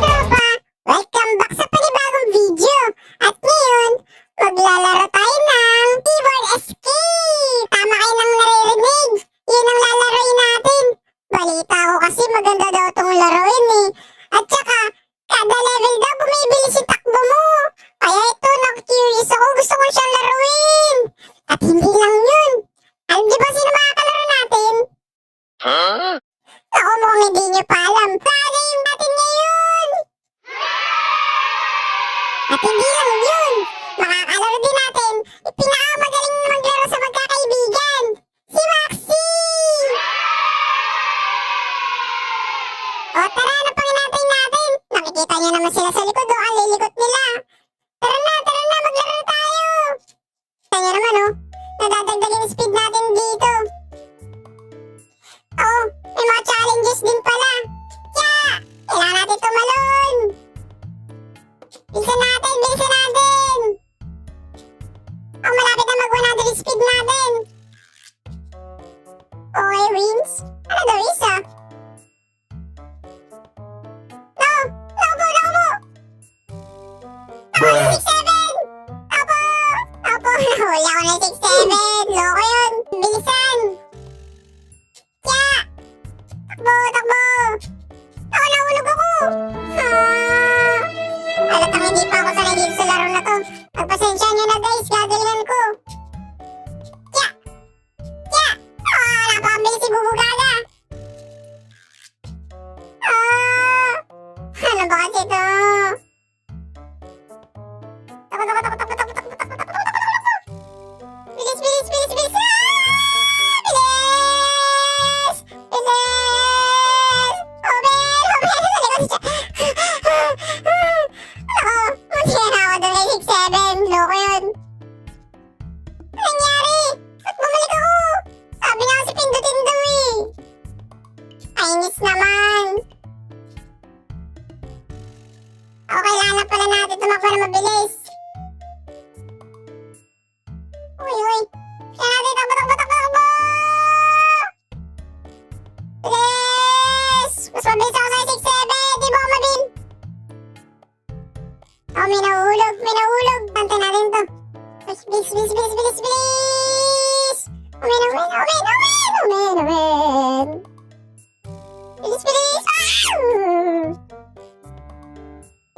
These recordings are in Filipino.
Tropa, welcome back sa panibagong video. At ngayon, maglalaro tayo ng Keyboard Escape. Tama kayo nang naririnig. Yun ang lalaroin natin. Balita ko kasi maganda daw itong laruin eh. At saka, kada level daw bumibilis yung takbo mo. Kaya ito, na-curious ako. Gusto ko siyang laruin. At hindi lang yun. Alam di ba sino makakalaro natin? Ako mukhang hindi nyo pa alam. Game natin ngayon! At hindi lang yun. Makakalaro din natin yung pinakamagaling na maglaro sa magkakaibigan. Si Maxi! O tara, ano pang hinatay natin? Nakikita nyo naman sila sa likod o ang lilikot nila. Tara na, maglaro tayo! Kita nyo naman o, nadadagdag yung speed natin dito. Oo, may mga challenges din pala. Kailangan natin tumalon. Bilisan natin. Oh, malapit na mag 100 speed natin. Okay, wins. Ano daw isa? No po. Ako na 6-7. Opo. Nahuli ako na 6-7. Loko yun. Bilisan. Takbo. Ako, nahulog ako! Halatang hindi pa ako sanay dito sa laro na to. Pagpasensya nyo na guys, gagalingan ko. Napakabilis si Bubu Gaga. Ano ba kasi to? Takbo. Bilis! Bilis! Loko yun. Ano nangyari? Ba't bumalik ako? Sabi na kasi pindutin daw eh. Ainis naman. Kailangan pala natin tumakbo na mabilis. Uy. Kaya natin takbo. Bilis! Mas mabilis ako sa 6-7. Di ba ako mabin? Oh, may nahulog. Pantay natin to. Bilis. Umen. Bilis.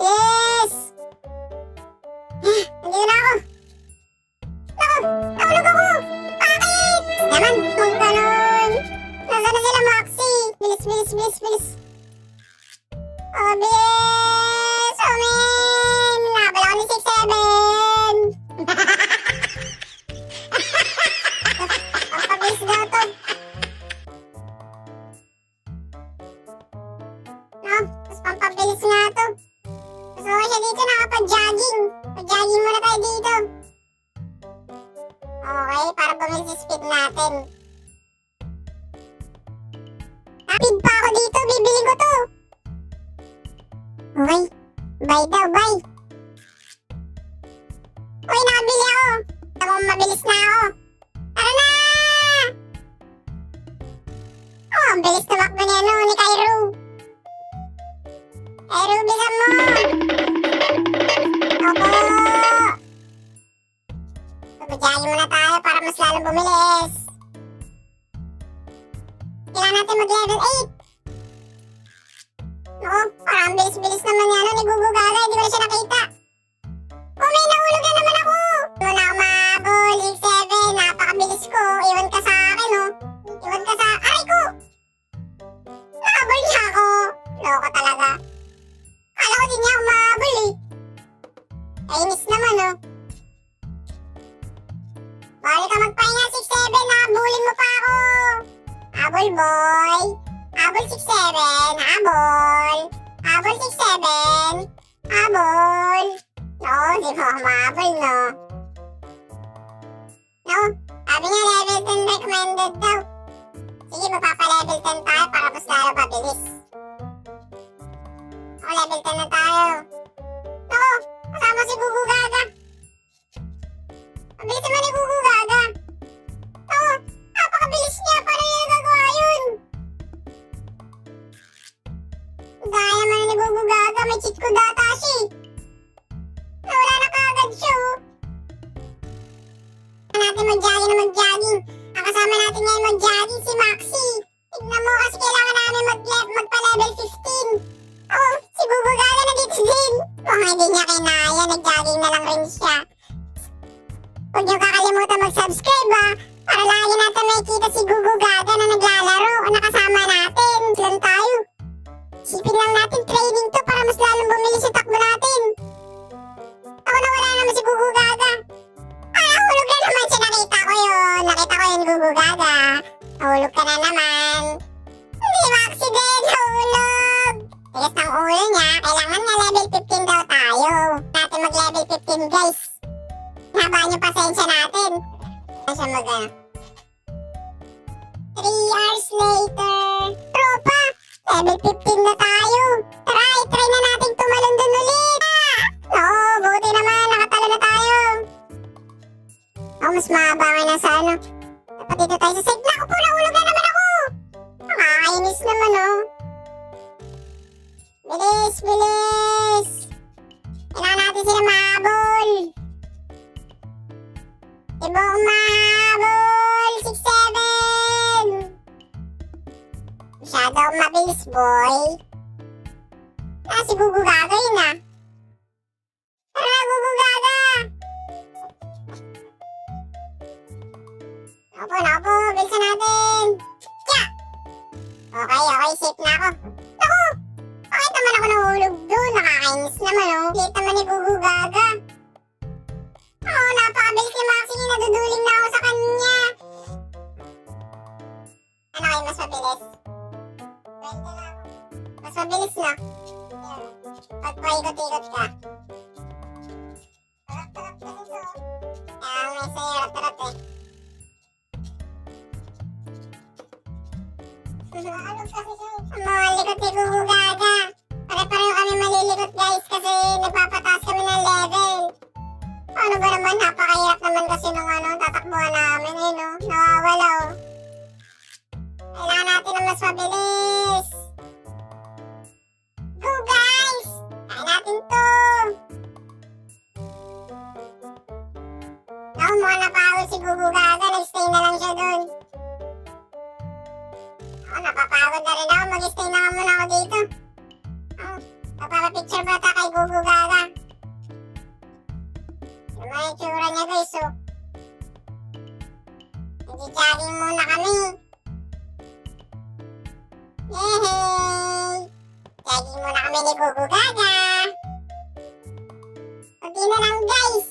Yes! Nandito na ako. Nahulog ako. Bakit? Naman, kung ganon. Nasaan na sila, Maxi? Bilis. Oh, bilis! Umen! Nabala ko ni 6-7! Pampabilis daw to. No, mas pampabilis nga to. Gusto ko siya dito nakapag-jogging. Pag-jogging muna tayo dito. Okay, para bumilis yung speed natin. Speed pa ako dito, bibili ko to. Okay, buy daw. Uy, nakabili ako. Mabilis na ako. Tara na! Oh, ang bilis tumakbo ni Cairo. Cairo, bisan mo! Opo! Pabadyahin muna tayo para mas lalong bumilis. Kailangan natin mag-level 8. Oo, parang ang bilis naman yan ni Gugu Gaga. Hindi ko na siya nakita. Oh, may nahulog na naman ako. Muna ako mahabol. 6-7. Napakabilis ko. Iwan ka sa akin, oh. Aray ko! Nahabol niya ako. Loko talaga. Kala ko din niya ako mahabol, eh. Kainis naman, oh. Bawal ka magpahinga, 6-7. Nahabulin mo pa ako. Habol, boy. Habol 6-7. Habol 6-7. Habol. No, di ba humabol, no? No, sabi niya level 10 recommended daw. Sige, magpapa-level 10 tayo para mas lalo pabilis. Level 10 na tayo. No, kasama si Gugu Gaga. Mabilis naman ni Gugu Gaga. No, napakabilis niya. Paano niya nagagawa yun? si Maxi. Tignan mo kasi kailangan namin magpa-level 15. Oh, si Gugu Gaga na dito din. Kung hindi niya kinaya, nag-jogging na lang rin siya. Huwag niyo kakalimutan mag-subscribe para lagi natin makikita si Gugu Gaga na naglalaro o nakasama natin. Lang tayo. Isipin lang natin training to para mas lalong bumilis yung takbo natin. Ako na wala naman si Gugu Gaga. Nahulog na naman siya. Nakita ko yun, Gugu Gaga. Nahulog ka na naman. Si Maxi din, nahulog. Tigas ng ulo niya, kailangan niya level 15 daw tayo. Natin mag-level 15 guys. Habaan yung pasensya natin. Ano siya mag-ano? 3 hours later. Tropa, level 15 na tayo. Try na natin tumalon dun ulit. Oo, buti naman, nakatalo na tayo. Mas mahaba nga na sa ano. Dapat dito tayo sa side. Naku po, nahulog na naman ako. Nakakainis naman Bilis, bilis. Kailangan natin sila mahabol. Ibong mahabol. 6-7. Masyado akong mabilis, boy. Si Gugu Gaga yun Tara, Gugu Gaga. Naku, bilisan natin. Yeah! Okay, safe na ako. Naku! Bakit naman ako nahulog doon? Nakakainis naman, Late naman ni Gugu Gaga. Napakabilis ni Maxi. Naduduling na ako sa kanya. Ano kayo mas mabilis? Mas mabilis na. Pag paikot-ikot ka. Tarap-tarap ka dito. Kaya may sa'yo, tarap-tarap Ang mga likot ni Gugu Gaga. Pare-pareho kami malilikot guys kasi nagpapataas kami ng level. Ano ba naman, napakahirap naman kasi nung tatakbuhan namin nawawala Kailangan natin ng mas mabilis. Go guys! Kaya natin to. Mukhang napagod si Gugu Gaga, nag-stay na lang siya dun. Napapagod na rin ako. Mag-stay na nga muna ako dito. Papapapicture ba kay Gugu Gaga? Yung mga itsura niya guys, Nag-jogging muna kami. Yehey! Jogging muna kami ni Gugu Gaga. Kunti na lang guys.